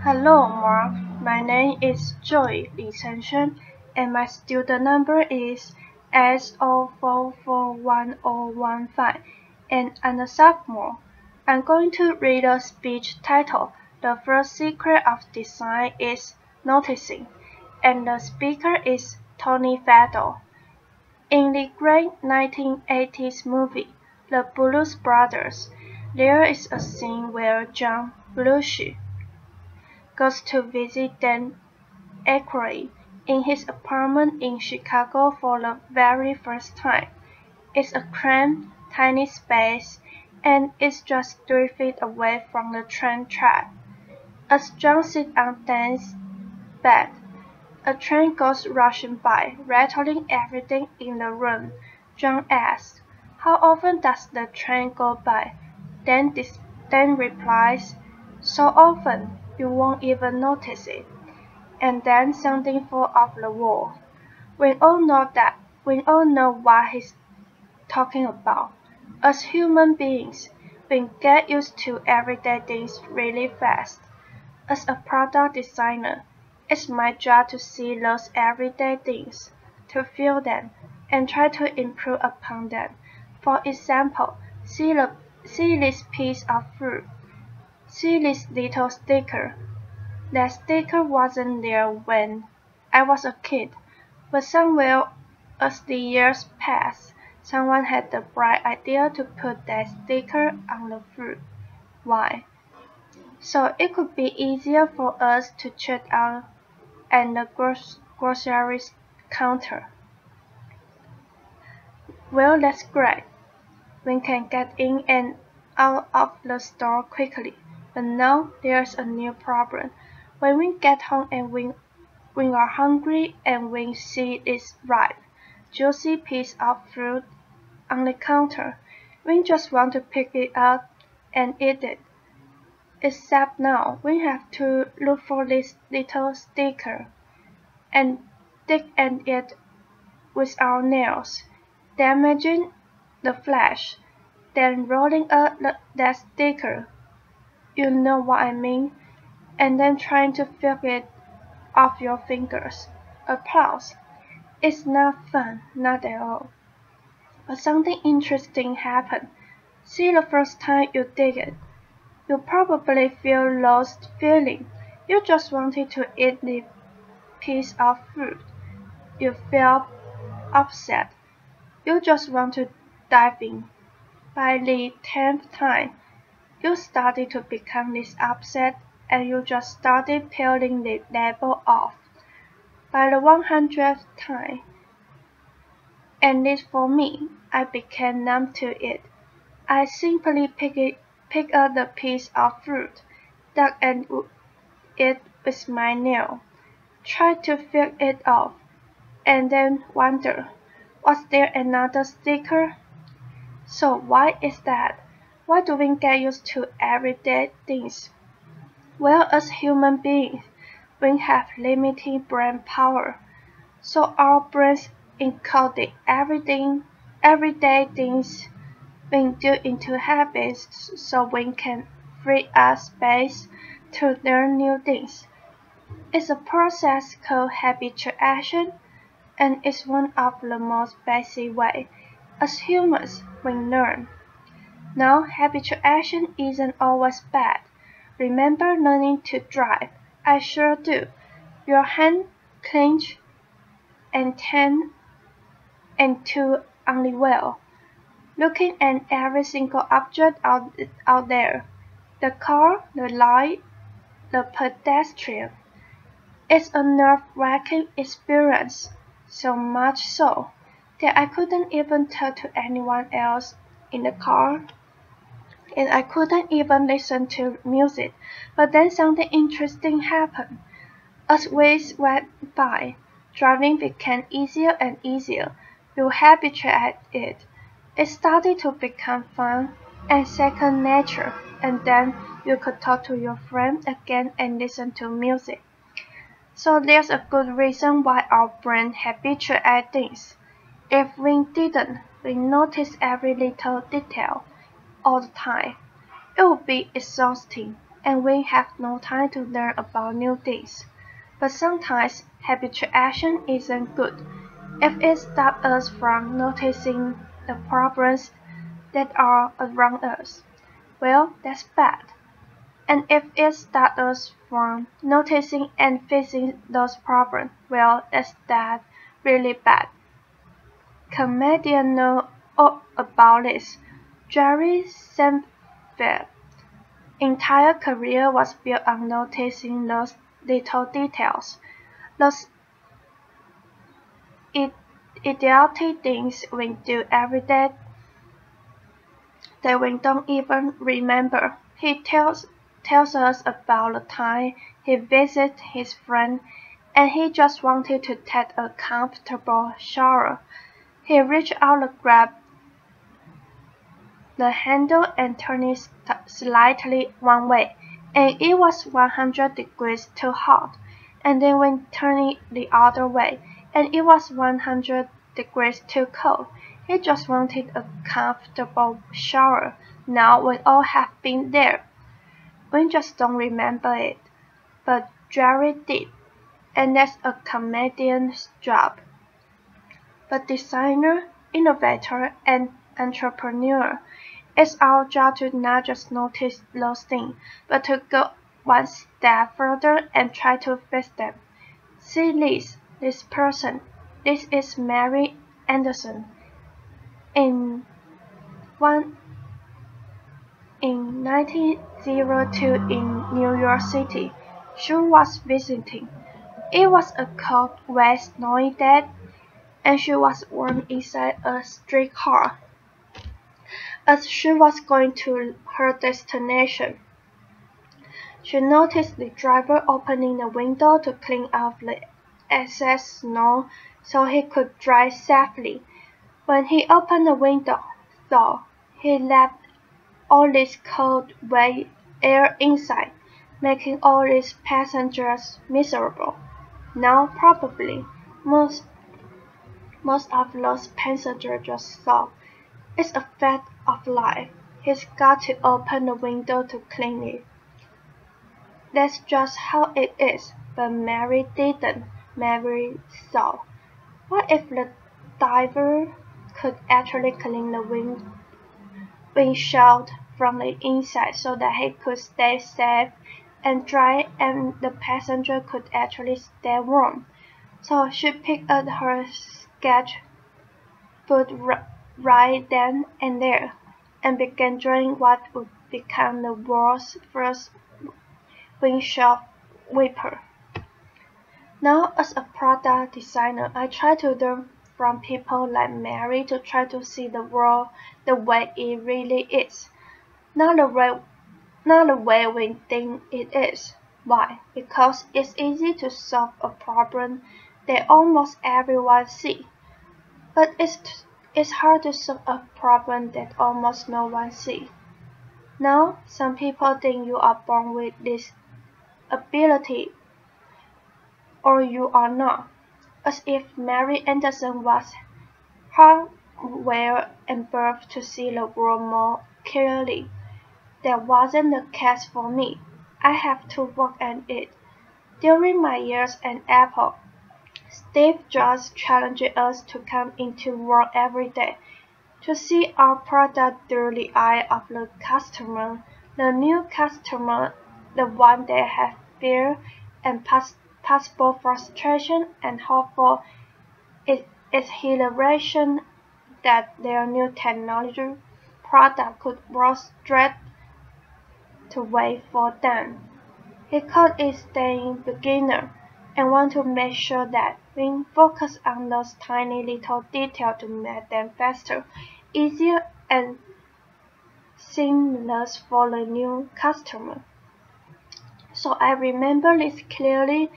Hello, Mark. My name is Joy Li Chenshen, and my student number is S04411015, and I'm a sophomore. I'm going to read a speech titled "The First Secret of Design is Noticing," and the speaker is Tony Fadell. In the great 1980s movie, The Blues Brothers, there is a scene where John Belushi goes to visit Dan Aykroyd in his apartment in Chicago for the very first time. It's a cramped, tiny space, and it's just 3 feet away from the train track. As John sits on Dan's bed, a train goes rushing by, rattling everything in the room. John asks, "How often does the train go by?" Dan replies, "So often, you won't even notice it." And then something falls off the wall. We all know what he's talking about. As human beings, we get used to everyday things really fast. As a product designer, it's my job to see those everyday things, to feel them, and try to improve upon them. For example, see this piece of fruit. See this little sticker. That sticker wasn't there when I was a kid, but somewhere as the years passed, someone had the bright idea to put that sticker on the fruit. Why? So it could be easier for us to check out at the grocery counter. Well, that's great. We can get in and out of the store quickly. But now there's a new problem. When we get home and we are hungry and we see this ripe, juicy piece of fruit on the counter, we just want to pick it up and eat it. Except now we have to look for this little sticker and dig at it with our nails, damaging the flesh, then rolling up that sticker. You know what I mean? And then trying to feel it off your fingers. Applause. It's not fun, not at all. But something interesting happened. See, the first time you did it, you probably feel lost feeling. You just wanted to eat the piece of fruit. You felt upset. You just want to dive in. By the 10th time, you started to become this upset and you just started peeling the label off. By the 100th time, at least for me, I became numb to it. I simply pick up the piece of fruit, dug at it with my nail, tried to feel it off, and then wonder, was there another sticker? So why is that? Why do we get used to everyday things? Well, as human beings, we have limited brain power, so our brains encode the everyday things we do into habits so we can free up space to learn new things. It's a process called habituation, and it's one of the most basic ways as humans we learn. Now, habituation isn't always bad. Remember learning to drive? I sure do. Your hand clench and 10 and 2 on the wheel, looking at every single object out there. The car, the light, the pedestrian. It's a nerve-wracking experience, so much so that I couldn't even talk to anyone else in the car, and I couldn't even listen to music. But then something interesting happened. As weeks went by, driving became easier and easier. You habituate it. It started to become fun and second nature, and then you could talk to your friend again and listen to music. So there's a good reason why our brain habituate things. If we didn't, we notice every little detail all the time. It would be exhausting and we have no time to learn about new things. But sometimes habituation isn't good. If it stops us from noticing the problems that are around us, well, that's bad. And if it stops us from noticing and fixing those problems, well, that's really bad. Comedians know all about this. Jerry Seinfeld's entire career was built on noticing those little details, those idiotic things we do every day that we don't even remember. He tells us about the time he visited his friend and he just wanted to take a comfortable shower. He reached out to grab the handle and turned it slightly one way, and it was 100 degrees too hot. And then we turned it the other way, and it was 100 degrees too cold. He just wanted a comfortable shower. Now we all have been there. We just don't remember it. But Jerry did, and that's a comedian's job. But designer, innovator, and entrepreneur, it's our job to not just notice those things, but to go one step further and try to fix them. See this person. This is Mary Anderson. In 1902 in New York City, she was visiting. It was a cold, wet, snowy day, and she was warm inside a streetcar. As she was going to her destination, she noticed the driver opening the window to clean off the excess snow so he could drive safely. When he opened the window, though, he left all this cold, wet air inside, making all his passengers miserable. Now, probably, most of those passengers just thought, it's a fact of life. He's got to open the window to clean it. That's just how it is. But Mary didn't. Mary thought, what if the driver could actually clean the windshield from the inside so that he could stay safe and dry and the passenger could actually stay warm? So she picked up her sketchbook right then and there, and began drawing what would become the world's first windshield wiper. Now, as a product designer, I try to learn from people like Mary to try to see the world the way it really is, not the way we think it is. Why? Because it's easy to solve a problem that almost everyone sees. But it's hard to solve a problem that almost no one sees. Now, some people think you are born with this ability or you are not, as if Mary Anderson was hardwired and birthed to see the world more clearly. That wasn't the case for me. I have to work at it. During my years at Apple, Steve Jobs challenged us to come into work every day, to see our product through the eye of the customer, the new customer, the one that had fear and possible frustration and hope for exhilaration that their new technology product could work straight to wait for them. He called it staying beginner and want to make sure that we focus on those tiny little details to make them faster, easier, and seamless for the new customer. So I remember this clearly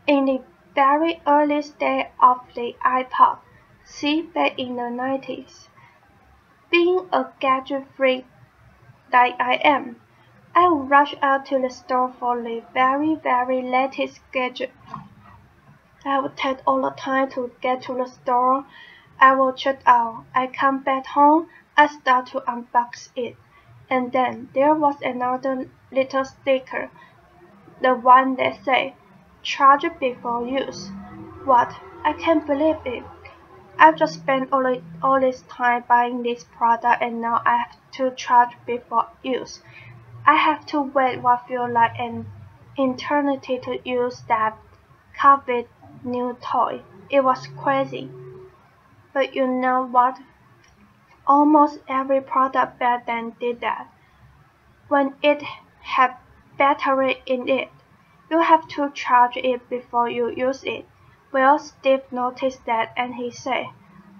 in the very early days of the iPod, see back in the 90s. Being a gadget freak like I am, I would rush out to the store for the very latest gadget. I would take all the time to get to the store. I will check out. I come back home. I start to unbox it. And then there was another little sticker, the one that said, "Charge before use." What? I can't believe it. I've just spent all this time buying this product and now I have to charge before use. I have to wait what feels like an eternity to use that COVID new toy. It was crazy. But you know what? Almost every product back then did that. When it had battery in it, you have to charge it before you use it. Well, Steve noticed that and he said,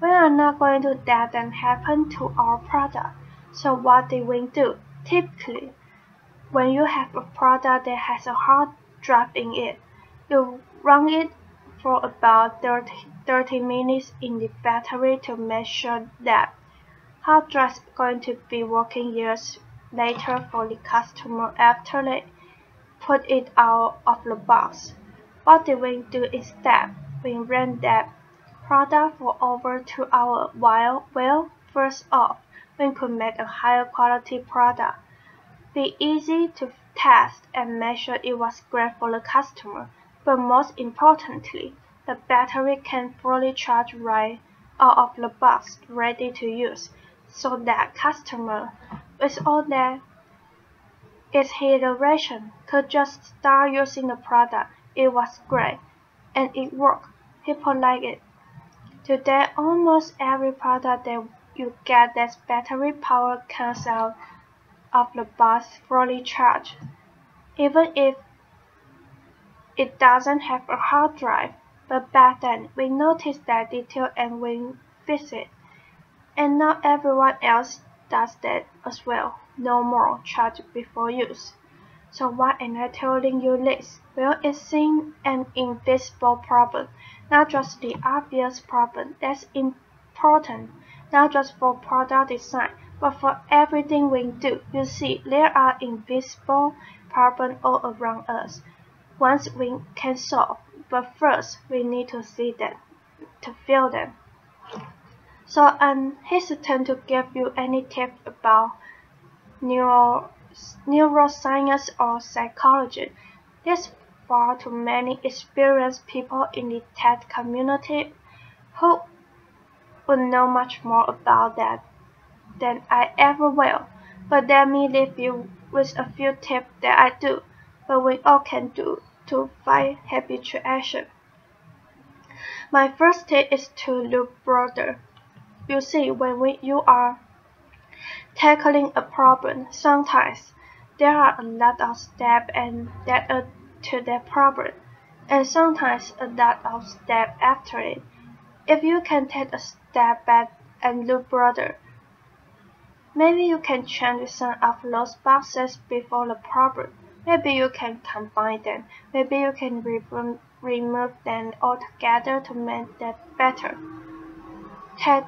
"We are not going to let that happen to our product." So what did we do? Typically, when you have a product that has a hard drive in it, you run it for about 30 minutes in the battery to make sure that hard drive is going to be working years later for the customer after they put it out of the box. What did we do instead? We ran that product for over 2 hours well, first off, we could make a higher quality product. Be easy to test and make sure it was great for the customer, but most importantly, the battery can fully charge right out of the box ready to use, so that customer, with all that its iteration, could just start using the product. It was great, and it worked. People like it. Today, almost every product that you get that's battery power comes out of the box fully charged, even if it doesn't have a hard drive. But back then, we noticed that detail and we fixed it. And now everyone else does that as well. No more charge before use. So why am I telling you this? Well, it seems an invisible problem, not just the obvious problem that's important, not just for product design, but for everything we do. You see, there are invisible problems all around us, ones we can solve, but first we need to see them, to feel them. So I'm hesitant to give you any tips about neuroscience or psychology. There's far too many experienced people in the tech community who would know much more about that than I ever will. But let me leave you with a few tips that I do, but we all can do to fight habituation. My first tip is to look broader. You see, when you are tackling a problem, sometimes there are a lot of steps and that to that problem, and sometimes a lot of steps after it. If you can take a step back and look broader, maybe you can change some of those boxes before the problem. Maybe you can combine them. Maybe you can remove them altogether to make that better. Take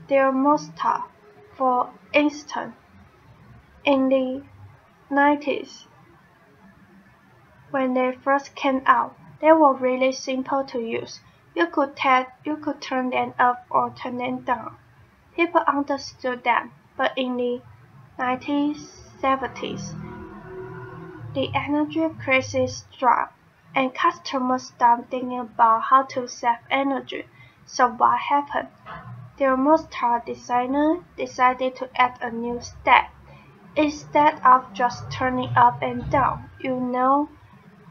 thermostat, for instance. In the 90s, when they first came out, they were really simple to use. You could turn them up or turn them down. People understood that, but in the 1970s, the energy crisis struck, and customers started thinking about how to save energy. So what happened? The thermostat designer decided to add a new step. Instead of just turning up and down,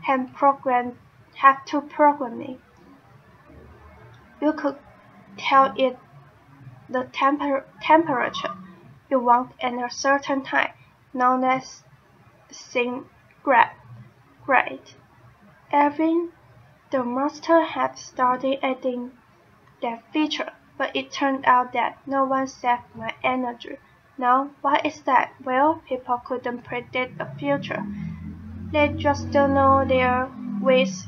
have to program it. You could tell it the temperature you want at a certain time, known as sync grade. Every thermostat had started adding that feature, but it turned out that no one saved my energy. Now, why is that? Well, people couldn't predict the future. They just don't know their ways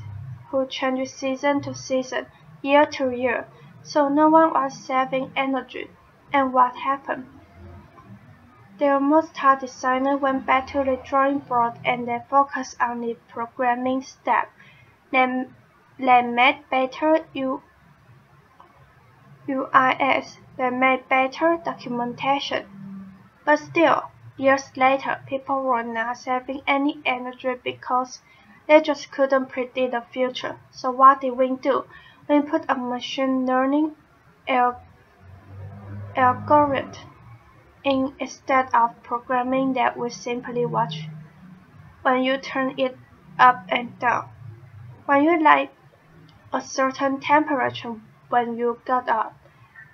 who change season to season, year to year. So no one was saving energy. And what happened? The thermostat designer went back to the drawing board and they focused on the programming step. They made better UIS. They made better documentation. But still, Years later, people were not saving any energy because they just couldn't predict the future. So what did we do? We put a machine learning algorithm in instead of programming that we simply watch when you turn it up and down. When you like a certain temperature when you got up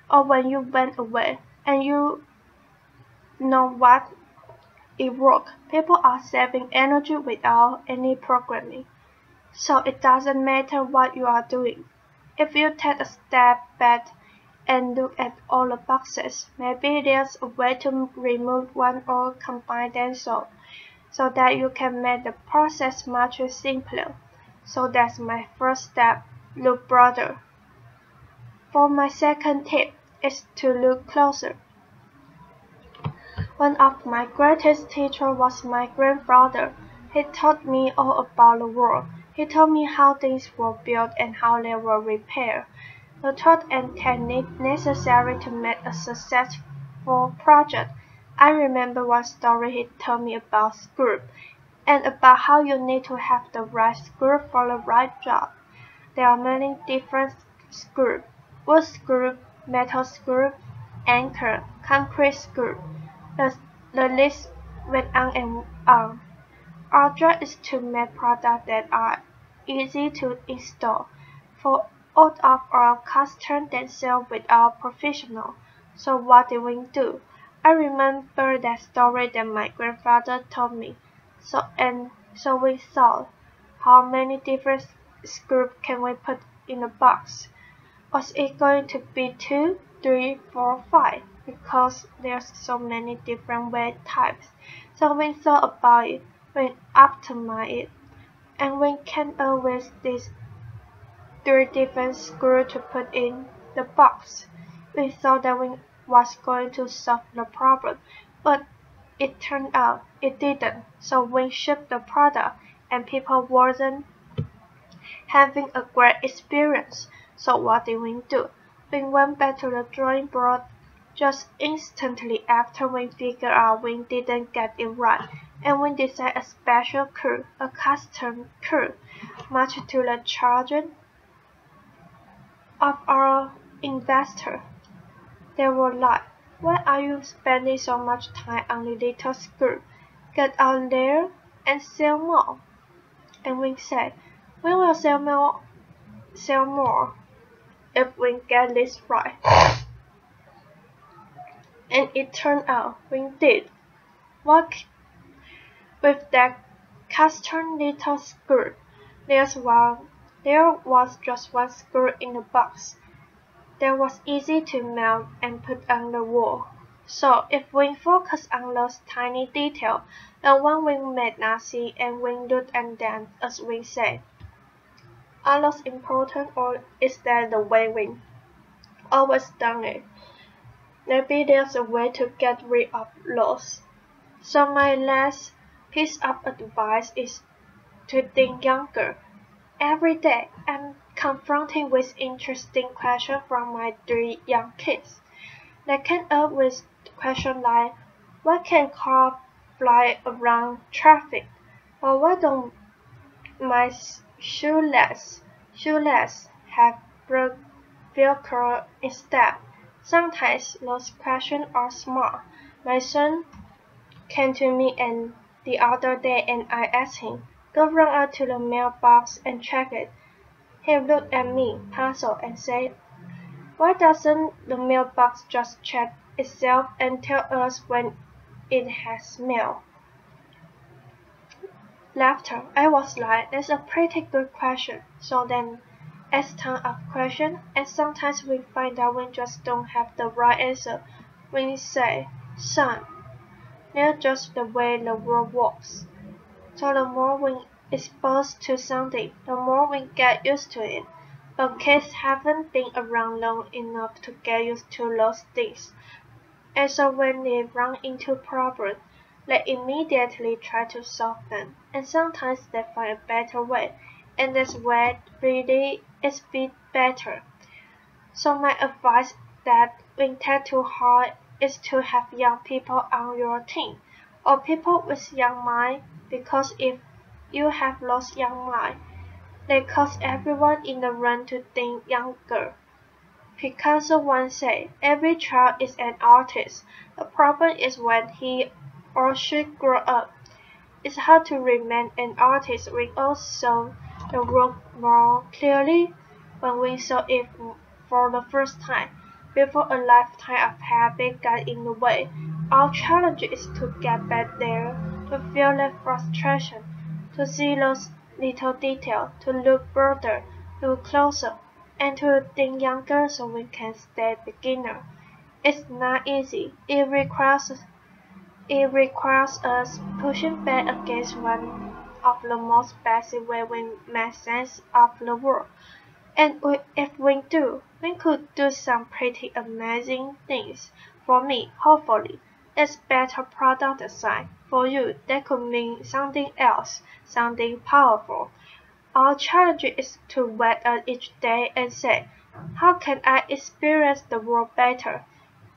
or when you went away, and you know what, it worked. People are saving energy without any programming. So it doesn't matter what you are doing. If you take a step back and look at all the boxes, maybe there's a way to remove one or combine them so that you can make the process much simpler. So that's my first step, look broader. For my second tip is to look closer. One of my greatest teachers was my grandfather. He taught me all about the world. He told me how things were built and how they were repaired, the thought and technique necessary to make a successful project. I remember one story he told me about screw and about how you need to have the right screw for the right job. There are many different screws: wood screw, metal screw, anchor, concrete screw. The, the list went on and on. Our job is to make products that are easy to install. For all of our customers that sell without professional. So what did we do? I remember that story that my grandfather told me. So we thought, how many different screws can we put in a box? Was it going to be 2, 3, 4, 5? Because there's so many different weight types. So we thought about it, we optimized it, and we can always these 3 different screws to put in the box. We thought that we was going to solve the problem, but it turned out it didn't. So we shipped the product, and people wasn't having a great experience. So what did we do? We went back to the drawing board just instantly after we figured out we didn't get it right, and we designed a special curve, a custom curve, much to the chagrin of our investor. They were like, "Why are you spending so much time on the little screw? Get out there and sell more." And we said, "We will sell more if we get this right." And it turned out we did. What with that custom little screw, there was just one screw in the box that was easy to mount and put on the wall. So if we focus on those tiny details, the one we may not see and we look at them as we say, are those important, or is that the way we always done it? Maybe there's a way to get rid of those. So my last piece of advice is to think younger. Every day, I'm confronted with interesting questions from my 3 young kids. They can up with questions like, why can cars fly around traffic? Or why don't my shoelace have Velcro instead? Sometimes those questions are smart. My son came to me the other day and I asked him, go run out to the mailbox and check it. He looked at me, puzzled, and said, why doesn't the mailbox just check itself and tell us when it has mail? Laughter. I was like, that's a pretty good question. So then, ask tons of questions, and sometimes we find out we just don't have the right answer. We say, son, that's just the way the world works. So the more we expose to something, the more we get used to it. But kids haven't been around long enough to get used to those things. And so when they run into problems, they immediately try to solve them. And sometimes they find a better way. And this way really is bit better. So my advice that when take too hard is to have young people on your team. or people with young mind, because if you have lost young mind, they cause everyone in the room to think younger. Picasso once said, "Every child is an artist. The problem is when he or she grows up. It's hard to remain an artist when also the world more clearly when we saw it for the first time, before a lifetime of habit got in the way. Our challenge is to get back there, to feel that frustration, to see those little details, to look broader, look closer, and to think younger so we can stay beginner. It's not easy. It requires us pushing back against one of the most basic ways we make sense of the world. And if we do, we could do some pretty amazing things. For me, hopefully, it's better product design. For you, that could mean something else, something powerful. Our challenge is to wake up each day and say, how can I experience the world better?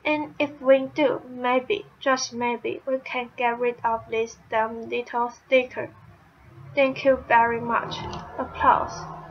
And if we do, maybe, just maybe, we can get rid of this dumb little sticker. Thank you very much. Applause.